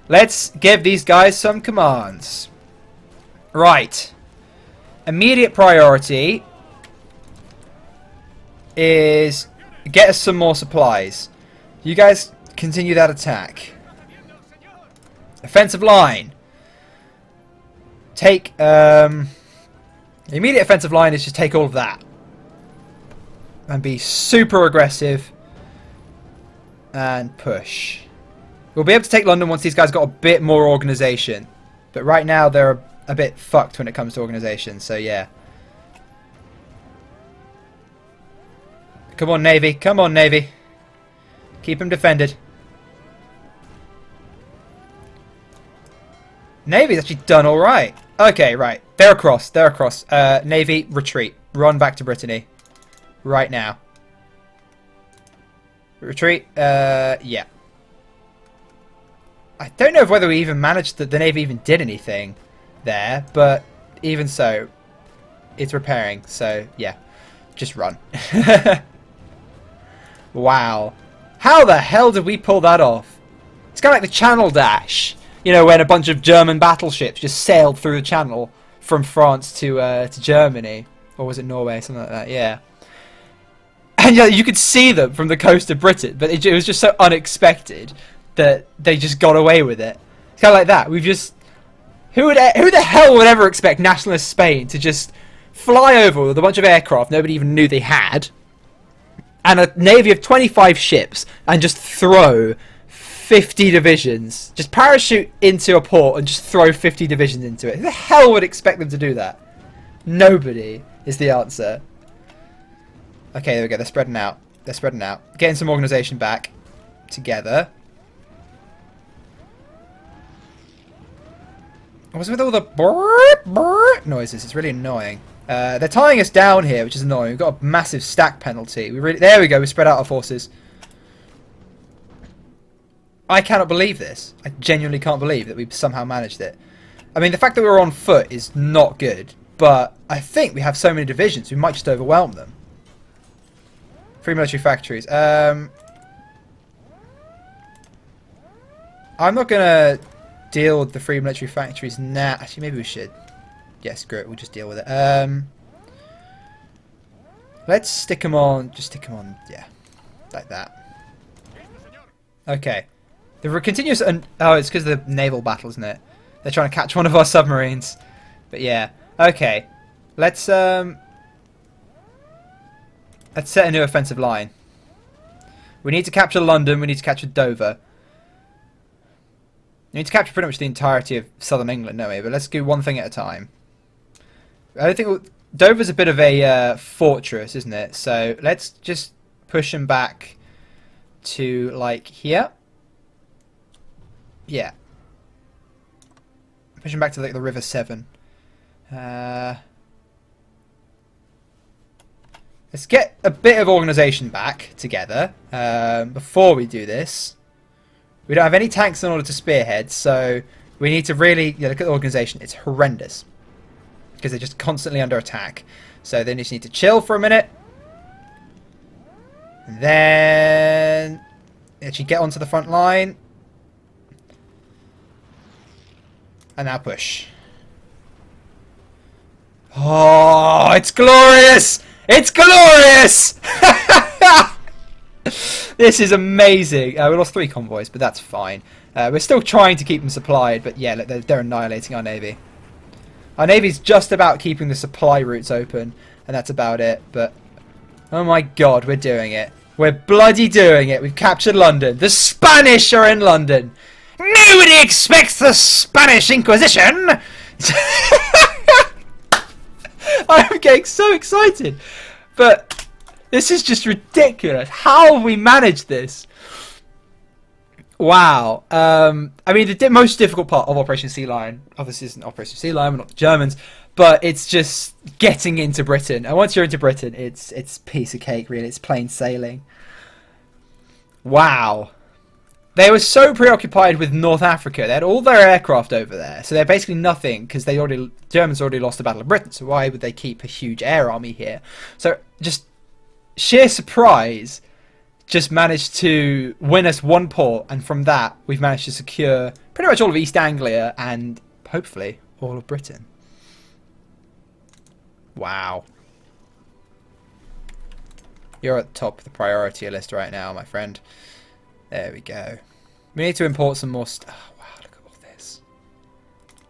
Let's give these guys some commands. Right. Immediate priority is get us some more supplies. You guys continue that attack. Offensive line. Take, the immediate offensive line is just take all of that. And be super aggressive. And push. We'll be able to take London once these guys got a bit more organisation. But right now they're a bit fucked when it comes to organisation, so yeah. Come on, Navy. Come on, Navy. Keep them defended. Navy's actually done alright. Okay, right. They're across. They're across. Navy, retreat. Run back to Brittany. Right now. Retreat. Yeah. I don't know whether we even managed the Navy even did anything there, but even so, it's repairing. So, yeah. Just run. Wow. How the hell did we pull that off? It's kind of like the Channel Dash. You know, when a bunch of German battleships just sailed through the channel from France to Germany. Or was it Norway? Something like that, yeah. And yeah, you could see them from the coast of Britain, but it was just so unexpected that they just got away with it. It's kind of like that. We've just... Who the hell would ever expect Nationalist Spain to just fly over with a bunch of aircraft nobody even knew they had, and a navy of 25 ships, and just throw 50 divisions, just parachute into a port and just throw 50 divisions into it? Who the hell would expect them to do that? Nobody is the answer. Okay, there we go. They're spreading out. They're spreading out. Getting some organisation back together. What's with all the brrr noises? It's really annoying. They're tying us down here, which is annoying. We've got a massive stack penalty. There we go. We spread out our forces. I cannot believe this. I genuinely can't believe that we've somehow managed it. I mean, the fact that we're on foot is not good, but I think we have so many divisions, we might just overwhelm them. Free military factories. I'm not going to deal with the free military factories now. Actually, maybe we should. Yeah, screw it. We'll just deal with it. Let's stick them on. Just stick them on. Yeah, like that. Okay. The continuous. Oh, it's because of the naval battle, isn't it? They're trying to catch one of our submarines. But yeah. Okay. Let's set a new offensive line. We need to capture London. We need to capture Dover. We need to capture pretty much the entirety of southern England, don't we? But let's do one thing at a time. I don't think Dover's a bit of a fortress, isn't it? So let's just push them back to like here. Yeah. Push them back to like the River Severn. Let's get a bit of organisation back together before we do this. We don't have any tanks in order to spearhead, so we need to really look at the organisation. It's horrendous because they're just constantly under attack. So they just need to chill for a minute, and then actually get onto the front line, and now push. Oh, it's glorious! It's glorious! This is amazing. We lost 3 convoys, but that's fine. We're still trying to keep them supplied, but yeah, they're annihilating our navy. Our navy's just about keeping the supply routes open, and that's about it. But oh my god, we're doing it. We're bloody doing it. We've captured London. The Spanish are in London. Nobody expects the Spanish Inquisition. I'm getting so excited, but this is just ridiculous. How have we managed this? Wow. I mean, the most difficult part of Operation Sea Lion, obviously, isn't Operation Sea Lion. We're not the Germans, but it's just getting into Britain. And once you're into Britain, it's piece of cake, really. It's plain sailing. Wow. They were so preoccupied with North Africa. They had all their aircraft over there, so they're basically nothing because Germans already lost the Battle of Britain. So why would they keep a huge air army here? So just sheer surprise, just managed to win us 1 port, and from that we've managed to secure pretty much all of East Anglia and hopefully all of Britain. Wow. You're at the top of the priority list right now, my friend. There we go. We need to import some more stuff. Oh, wow, look at all this.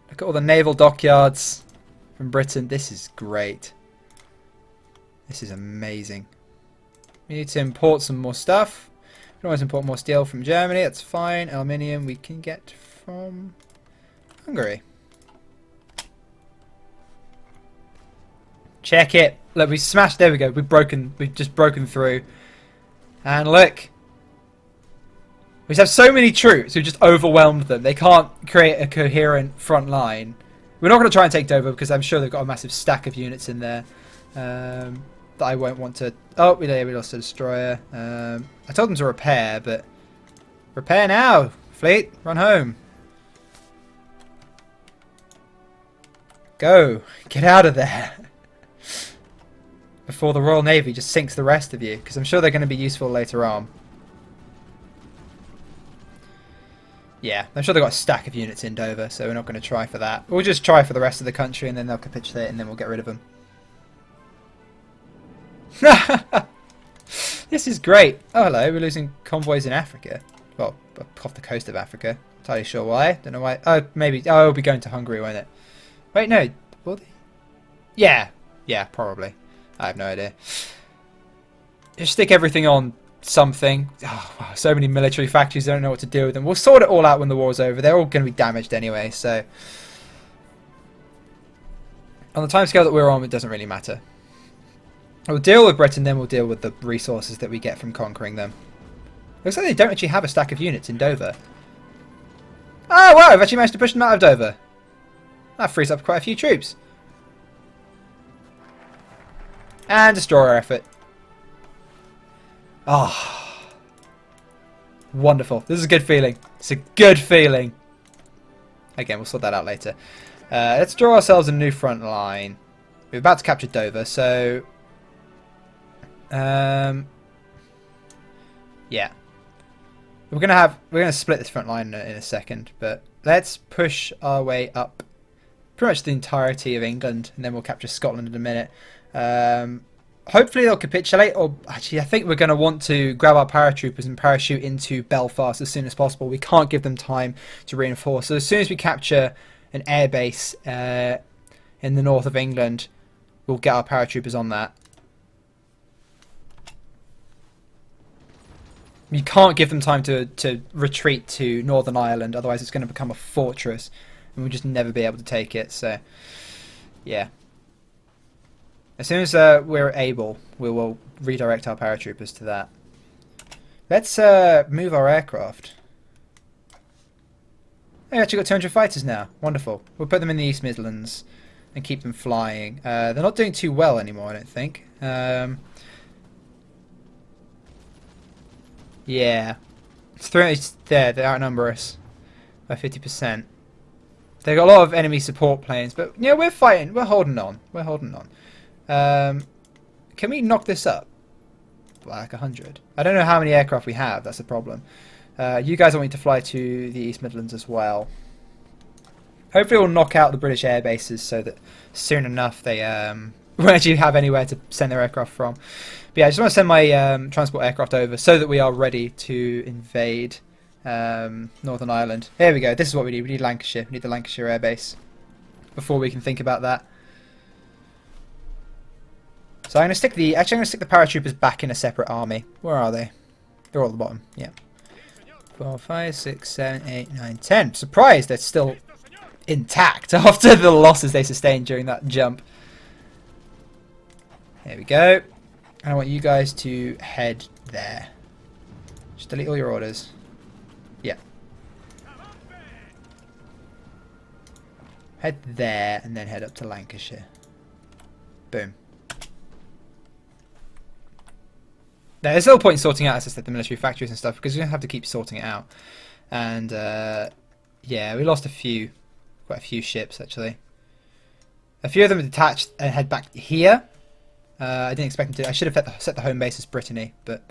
Look at all the naval dockyards from Britain. This is great. This is amazing. We need to import some more stuff. We can always import more steel from Germany. That's fine. Aluminium we can get from Hungary. Check it. Look, we smashed. There we go. We've just broken through. And look. We just have so many troops. We've just overwhelmed them. They can't create a coherent front line. We're not going to try and take Dover because I'm sure they've got a massive stack of units in there. That I won't want to... Oh, we lost a destroyer. I told them to repair, but... Repair now, fleet. Run home. Go. Get out of there. Before the Royal Navy just sinks the rest of you, because I'm sure they're going to be useful later on. Yeah, I'm sure they've got a stack of units in Dover, so we're not going to try for that. We'll just try for the rest of the country, and then they'll capitulate, and then we'll get rid of them. This is great. Oh, hello, we're losing convoys in Africa. Well, off the coast of Africa. Not entirely sure why. Don't know why. Oh, maybe. Oh, it'll be going to Hungary, won't it? Wait, no. Will they? Yeah. Yeah, probably. I have no idea. Just stick everything on something. Oh, wow, so many military factories, I don't know what to do with them. We'll sort it all out when the war's over. They're all going to be damaged anyway, so... On the timescale that we're on, it doesn't really matter. We'll deal with Britain, then we'll deal with the resources that we get from conquering them. Looks like they don't actually have a stack of units in Dover. Oh, wow, I've actually managed to push them out of Dover. That frees up quite a few troops. And destroyer effort. Ah, oh, wonderful. This is a good feeling. It's a good feeling. Again, we'll sort that out later. Let's draw ourselves a new front line. We're about to capture Dover, so... yeah. We're gonna split this front line in a second, but let's push our way up pretty much the entirety of England, and then we'll capture Scotland in a minute. Hopefully they'll capitulate, or actually I think we're going to want to grab our paratroopers and parachute into Belfast as soon as possible. We can't give them time to reinforce. So as soon as we capture an airbase in the north of England, we'll get our paratroopers on that. You can't give them time to retreat to Northern Ireland, otherwise it's going to become a fortress and we'll just never be able to take it. So, yeah. As soon as we're able, we will redirect our paratroopers to that. Let's move our aircraft. We've actually got 200 fighters now. Wonderful. We'll put them in the East Midlands and keep them flying. They're not doing too well anymore, I don't think. Yeah. It's there, they outnumber us by 50%. They've got a lot of enemy support planes, but yeah, we're fighting. We're holding on. We're holding on. Can we knock this up? Like 100. I don't know how many aircraft we have. That's the problem. You guys want me to fly to the East Midlands as well. Hopefully we'll knock out the British air bases so that soon enough they won't actually have anywhere to send their aircraft from. But yeah, I just want to send my transport aircraft over so that we are ready to invade Northern Ireland. Here we go. This is what we need. We need Lancashire. We need the Lancashire air base before we can think about that. So I'm going to stick the paratroopers back in a separate army. Where are they? They're all at the bottom. Yeah. 4, 5, 6, 7, 8, 9, 10. Surprised they're still intact after the losses they sustained during that jump. There we go. I want you guys to head there. Just delete all your orders. Yeah. Head there and then head up to Lancashire. Boom. There's no point in sorting out, as I said, the military factories and stuff, because we're going to have to keep sorting it out. And, yeah, we lost quite a few ships, actually. A few of them are detached and head back here. I didn't expect them to. I should have set the home base as Brittany, but,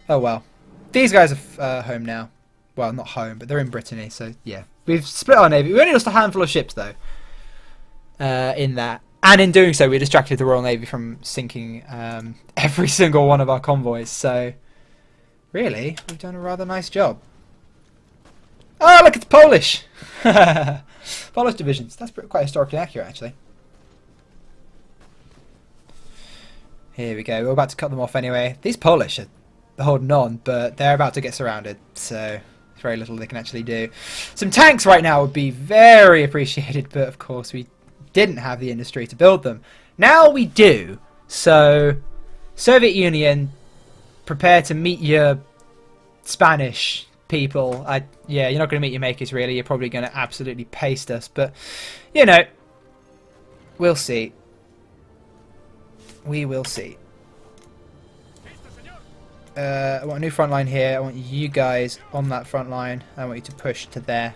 oh well. These guys are home now. Well, not home, but they're in Brittany, so, yeah, We've split our navy. We only lost a handful of ships though. In that, and in doing so, we distracted the Royal Navy from sinking every single one of our convoys. So, really, we've done a rather nice job. Oh, look, it's Polish. Polish divisions. That's quite historically accurate, actually. Here we go. We're about to cut them off anyway. These Polish are holding on, but they're about to get surrounded, so there's very little they can actually do. Some tanks right now would be very appreciated, but of course we didn't have the industry to build them. Now we do. So, Soviet Union, prepare to meet your Spanish people. Yeah, you're not going to meet your makers, really. You're probably going to absolutely paste us, but, you know, we'll see. We will see. I want a new front line here. I want you guys on that front line. I want you to push to there.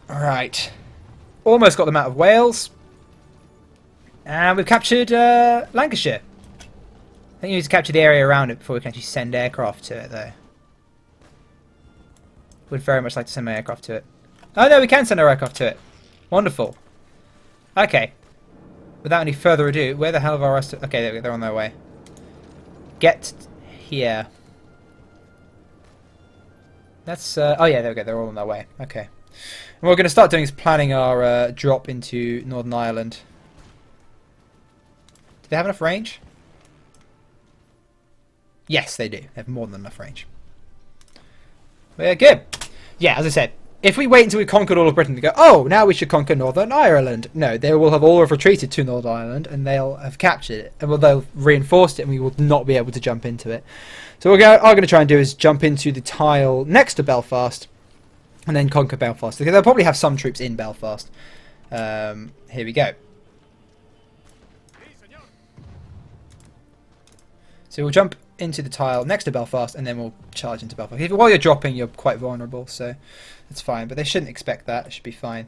Alright. Almost got them out of Wales. And we've captured Lancashire. I think you need to capture the area around it before we can actually send aircraft to it, though. Would very much like to send my aircraft to it. Oh, no, we can send our aircraft to it. Wonderful. Okay. Without any further ado, where the hell have our rest? Okay, they're on their way. Get here. That's oh yeah, there we go. They're all on their way. Okay. And what we're going to start doing is planning our drop into Northern Ireland. Do they have enough range? Yes, they do. They have more than enough range. We're good. Yeah, as I said, if we wait until we've conquered all of Britain to go, oh, now we should conquer Northern Ireland. No, they will have all retreated to Northern Ireland and they'll have captured it. And they'll reinforced it and we will not be able to jump into it. So what we're going to try and do is jump into the tile next to Belfast and then conquer Belfast. Because they'll probably have some troops in Belfast. Here we go. So we'll jump into the tile next to Belfast and then we'll charge into Belfast. While you're dropping, you're quite vulnerable, so that's fine. But they shouldn't expect that. It should be fine.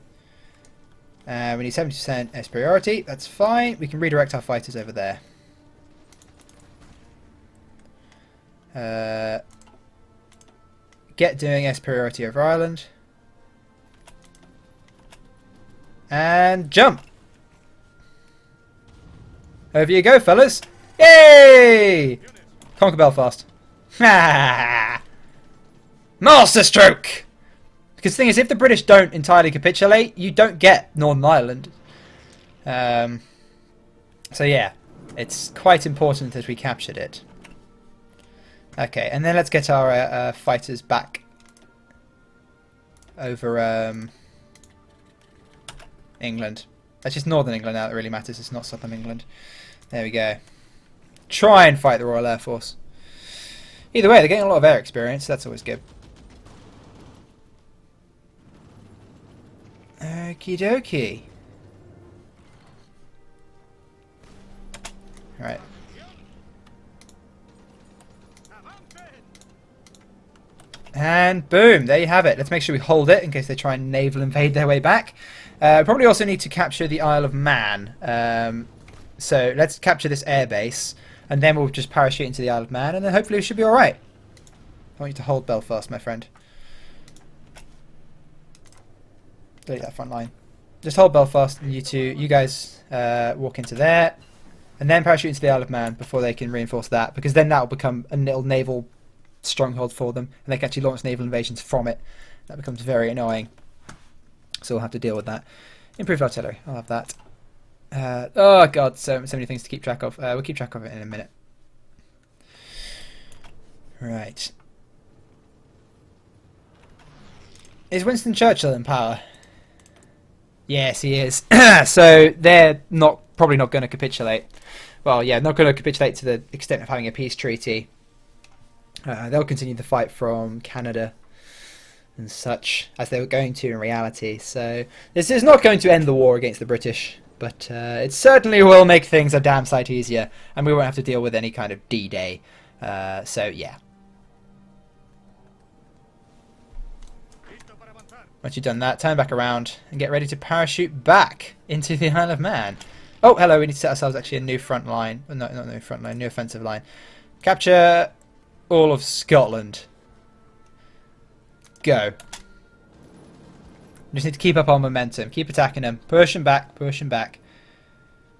We need 70% superiority. That's fine. We can redirect our fighters over there. Get doing superiority over Ireland. And jump! Over you go, fellas! Yay! Conquer Belfast. Master stroke! Because the thing is, if the British don't entirely capitulate, you don't get Northern Ireland. So yeah, it's quite important that we captured it. Okay, and then let's get our fighters back over England. That's just Northern England now that really matters. It's not Southern England. There we go. Try and fight the Royal Air Force. Either way, they're getting a lot of air experience. So that's always good. Okie dokie. Right. And boom, there you have it. Let's make sure we hold it in case they try and naval invade their way back. Probably also need to capture the Isle of Man. So let's capture this airbase, and then we'll just parachute into the Isle of Man, and then hopefully we should be alright. I want you to hold Belfast, my friend. Delete that front line. Just hold Belfast, and you guys walk into there, and then parachute into the Isle of Man before they can reinforce that, because then that will become a little naval stronghold for them, and they can actually launch naval invasions from it. That becomes very annoying. So we'll have to deal with that. Improved artillery, I'll have that. Oh god, so many things to keep track of. We'll keep track of it in a minute. Right. Is Winston Churchill in power? Yes, he is. So they're probably not going to capitulate. Well, yeah, not going to capitulate to the extent of having a peace treaty. They'll continue the fight from Canada and such, as they were going to in reality. So this is not going to end the war against the British, but it certainly will make things a damn sight easier, and we won't have to deal with any kind of D-Day. So yeah. Once you've done that, turn back around and get ready to parachute back into the Isle of Man. Oh, hello, we need to set ourselves actually a new front line. No, not new front line, new offensive line. Capture all of Scotland. go. Just need to keep up our momentum. Keep attacking them. Push them back. Push them back.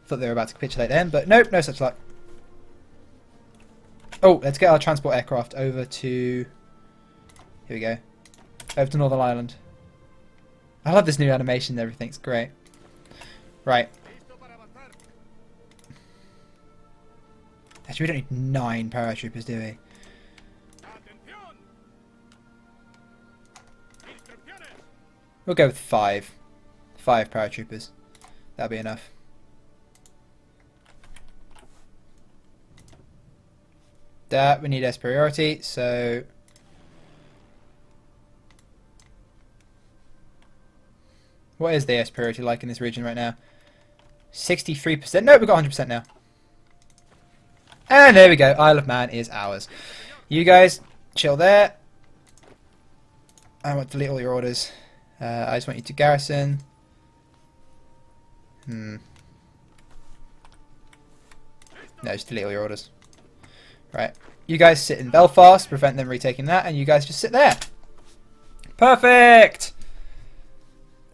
Thought they were about to capitulate then, but nope, no such luck. Oh, let's get our transport aircraft over to... Here we go. Over to Northern Ireland. I love this new animation and everything. It's great. Right. Actually, we don't need 9 paratroopers, do we? We'll go with 5. 5 paratroopers. That'll be enough. That we need S priority, so what is the S priority like in this region right now? 63%. No, we've got 100% now. And there we go. Isle of Man is ours. You guys, chill there. I want to delete all your orders. I just want you to garrison. No, just delete all your orders. Right. You guys sit in Belfast, prevent them retaking that, and you guys just sit there. Perfect!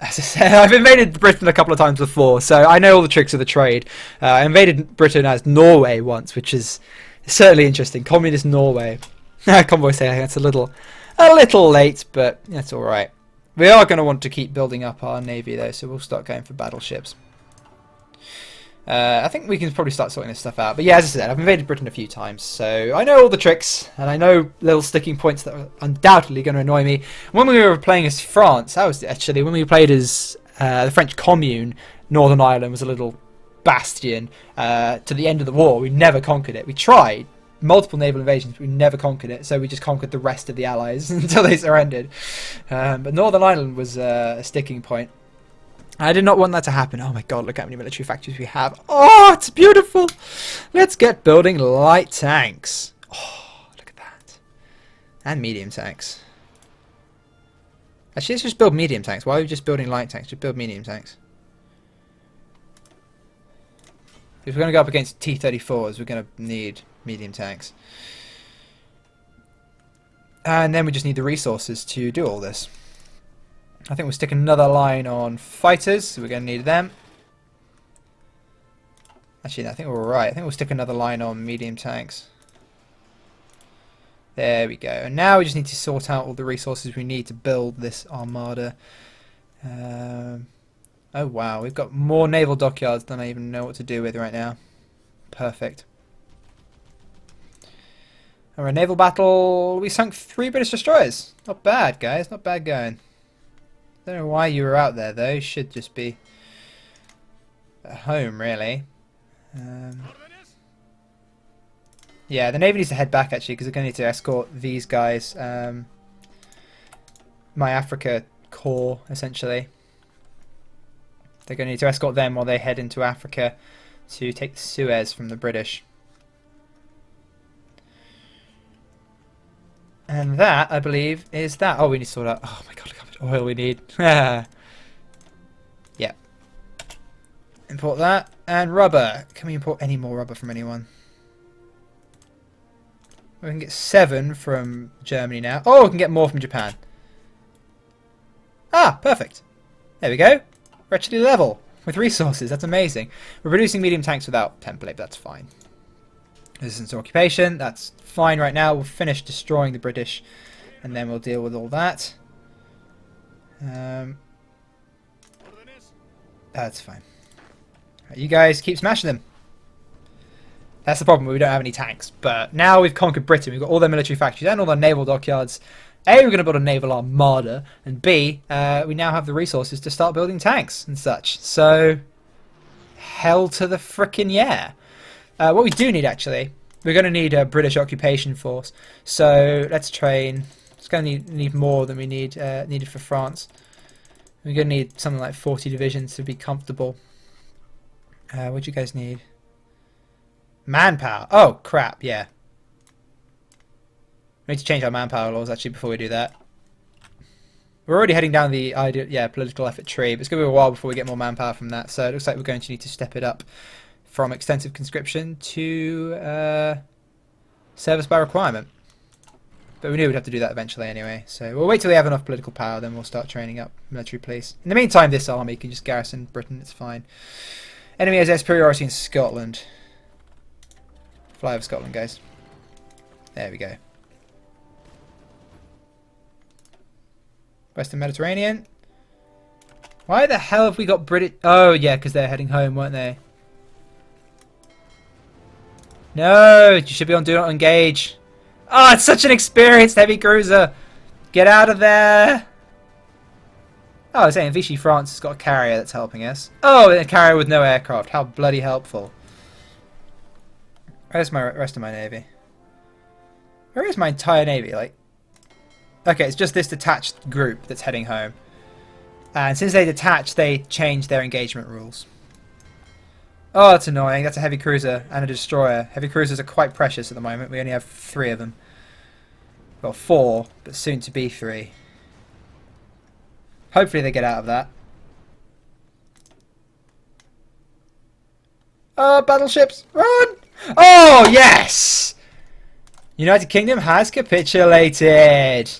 As I said, I've invaded Britain a couple of times before, so I know all the tricks of the trade. I invaded Britain as Norway once, which is certainly interesting. Communist Norway. Convoy saying that's a little late, but that's alright. We are going to want to keep building up our navy though, so we'll start going for battleships. I think we can probably start sorting this stuff out. But yeah, as I said, I've invaded Britain a few times, so I know all the tricks, and I know little sticking points that are undoubtedly going to annoy me. When we were playing as France, that was actually when we played as the French Commune, Northern Ireland was a little bastion to the end of the war. We never conquered it. We tried multiple naval invasions, but we never conquered it, so we just conquered the rest of the Allies until they surrendered. But Northern Ireland was a sticking point. I did not want that to happen. Oh my god, look how many military factories we have. Oh, it's beautiful. Let's get building light tanks. Oh, look at that. And medium tanks. Actually, let's just build medium tanks. Why are we just building light tanks? Just build medium tanks. If we're going to go up against T-34s, we're going to need medium tanks. And then we just need the resources to do all this. I think we'll stick another line on fighters, so we're going to need them. Actually, no, I think we're alright. I think we'll stick another line on medium tanks. There we go. And now we just need to sort out all the resources we need to build this armada. Oh wow, we've got more naval dockyards than I even know what to do with right now. Perfect. Alright, naval battle. We sunk 3 British destroyers. Not bad, guys. Not bad going. Don't know why you were out there though. You should just be at home, really. Yeah, the Navy needs to head back actually because they're going to need to escort these guys. My Africa Corps, essentially. They're going to need to escort them while they head into Africa to take the Suez from the British. And that, I believe, is that. Oh, we need to sort out. Oh my god, look how much oil we need. Yeah. Import that. And rubber. Can we import any more rubber from anyone? We can get 7 from Germany now. Oh, we can get more from Japan. Ah, perfect. There we go. We're actually level with resources. That's amazing. We're producing medium tanks without template, but that's fine. Resistance to occupation. That's fine right now. We'll finish destroying the British, and then we'll deal with all that. That's fine. Right, you guys keep smashing them. That's the problem. We don't have any tanks. But now we've conquered Britain. We've got all their military factories and all their naval dockyards. A, we're going to build a naval armada. And B, we now have the resources to start building tanks and such. So, hell to the frickin' yeah. What we do need, actually, we're going to need a British occupation force. So, let's train. It's going to need more than we needed for France. We're going to need something like 40 divisions to be comfortable. What do you guys need? Manpower. Oh, crap, yeah. We need to change our manpower laws, actually, before we do that. We're already heading down the political effort tree, but it's going to be a while before we get more manpower from that. So it looks like we're going to need to step it up from extensive conscription to service by requirement. But we knew we'd have to do that eventually anyway. So we'll wait till they have enough political power, then we'll start training up military police. In the meantime, this army can just garrison Britain, it's fine. Enemy has superiority in Scotland. Fly over Scotland, guys. There we go. Western Mediterranean. Why the hell have we got British... Oh, yeah, because they're heading home, weren't they? No, you should be on Do Not Engage. Oh, it's such an experienced heavy cruiser. Get out of there. Oh, I was saying Vichy France has got a carrier that's helping us. Oh, a carrier with no aircraft. How bloody helpful. Where's my rest of my navy? Where is my entire navy? Like, okay, it's just this detached group that's heading home. And since they detached, they changed their engagement rules. Oh, that's annoying. That's a heavy cruiser and a destroyer. Heavy cruisers are quite precious at the moment. We only have 3 of them. Well, 4, but soon to be 3. Hopefully they get out of that. Oh, battleships, run! Oh, yes! United Kingdom has capitulated.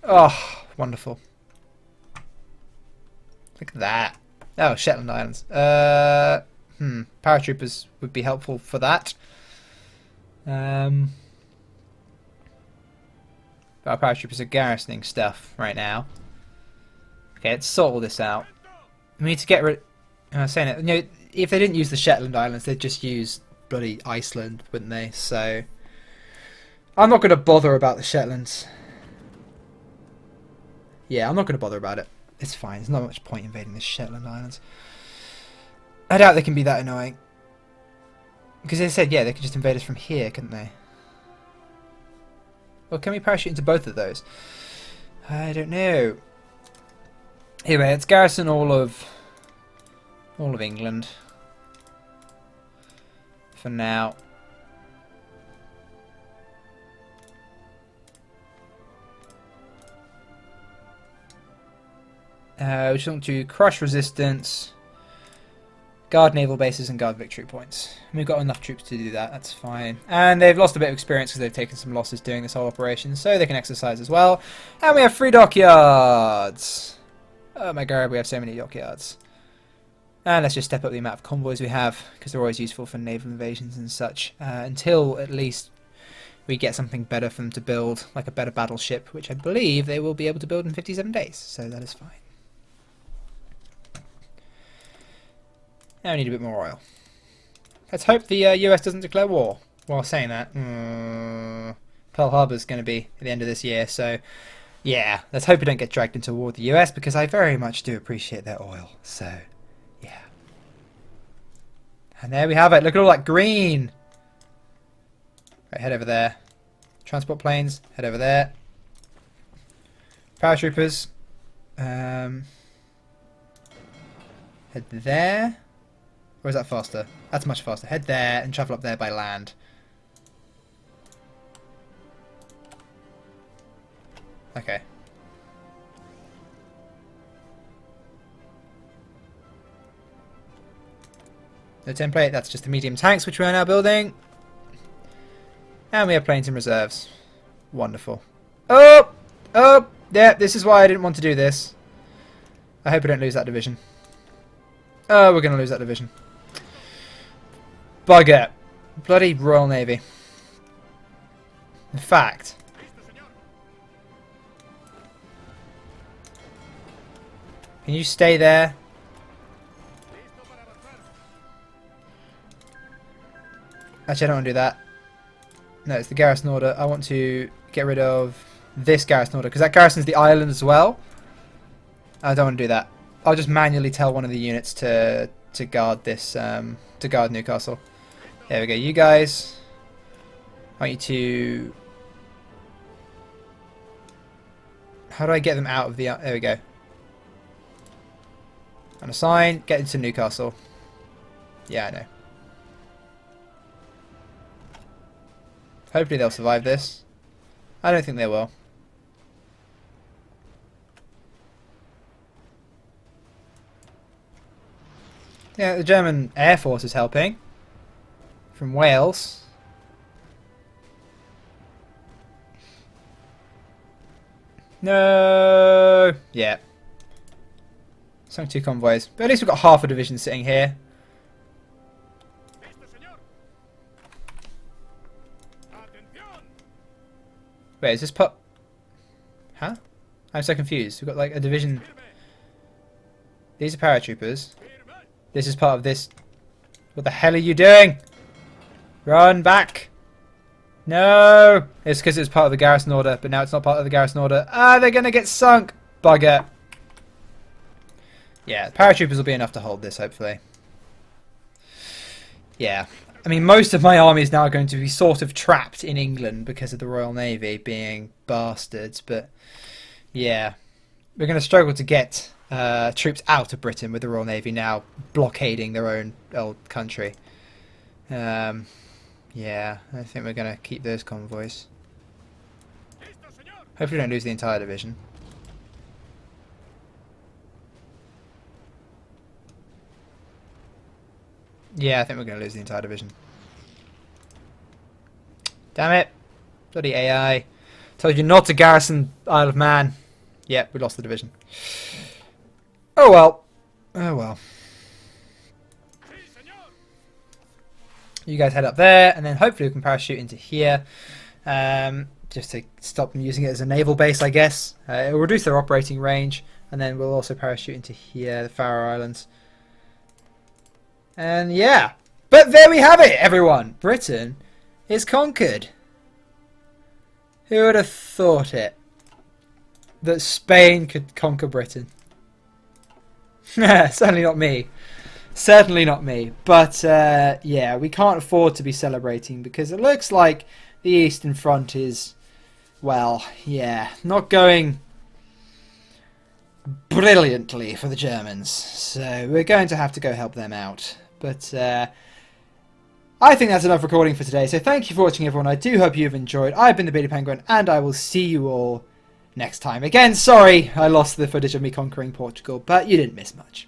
Oh, wonderful. Look at that. Oh, Shetland Islands. Paratroopers would be helpful for that. Our paratroopers are garrisoning stuff right now. Okay, let's sort all this out. We need to get rid... I was saying it, you know, if they didn't use the Shetland Islands, they'd just use bloody Iceland, wouldn't they? So, I'm not going to bother about the Shetlands. Yeah, I'm not going to bother about it. It's fine. There's not much point invading the Shetland Islands. I doubt they can be that annoying. Because they said, yeah, they could just invade us from here, couldn't they? Well, can we parachute into both of those? I don't know. Anyway, let's garrison all of England for now. We just want to crush resistance, guard naval bases, and guard victory points. We've got enough troops to do that, that's fine. And they've lost a bit of experience because they've taken some losses doing this whole operation, so they can exercise as well. And we have 3 dockyards! Oh my god, we have so many dockyards. And let's just step up the amount of convoys we have, because they're always useful for naval invasions and such, until at least we get something better for them to build, like a better battleship, which I believe they will be able to build in 57 days, so that is fine. Now we need a bit more oil. Let's hope the US doesn't declare war. While saying that, Pearl Harbor's going to be at the end of this year, so yeah, let's hope we don't get dragged into war with the US, because I very much do appreciate their oil, so yeah. And there we have it, look at all that green! Right, head over there. Transport planes, head over there. Paratroopers, head there. Or is that faster? That's much faster. Head there and travel up there by land. Okay. The template, that's just the medium tanks which we are now building. And we have planes in reserves. Wonderful. Oh! Oh! Yeah, this is why I didn't want to do this. I hope I don't lose that division. Oh, we're going to lose that division. Bugger. Bloody Royal Navy. In fact... Can you stay there? Actually, I don't want to do that. No, it's the garrison order. I want to get rid of this garrison order, because that garrisons the island as well. I don't want to do that. I'll just manually tell one of the units to guard this, to guard Newcastle. There we go. You guys, I want you to... How do I get them out of the... There we go. Unassign, get into Newcastle. Yeah, I know. Hopefully they'll survive this. I don't think they will. Yeah, the German Air Force is helping. From Wales. No. Yeah. Sunk 2 convoys. But at least we've got half a division sitting here. Wait, is this part... Huh? I'm so confused. We've got like a division... These are paratroopers. This is part of this... What the hell are you doing? Run back! No! It's because it was part of the garrison order, but now it's not part of the garrison order. Ah, they're gonna get sunk! Bugger. Yeah, paratroopers will be enough to hold this, hopefully. Yeah. I mean, most of my army is now going to be sort of trapped in England because of the Royal Navy being bastards, but yeah. We're going to struggle to get troops out of Britain with the Royal Navy now blockading their own old country. Yeah, I think we're going to keep those convoys. Hopefully we don't lose the entire division. Yeah, I think we're going to lose the entire division. Damn it. Bloody AI. Told you not to garrison Isle of Man. Yep, we lost the division. Oh well. Oh well. You guys head up there, and then hopefully we can parachute into here. Just to stop them using it as a naval base, I guess. It will reduce their operating range, and then we'll also parachute into here, the Faroe Islands. And yeah, but there we have it, everyone. Britain is conquered. Who would have thought it? That Spain could conquer Britain. Certainly not me. Certainly not me. But yeah, we can't afford to be celebrating because it looks like the Eastern Front is, well, yeah, not going brilliantly for the Germans. So we're going to have to go help them out. But I think that's enough recording for today. So thank you for watching, everyone. I do hope you've enjoyed. I've been the Bearded Penguin, and I will see you all next time. Again, sorry I lost the footage of me conquering Portugal, but you didn't miss much.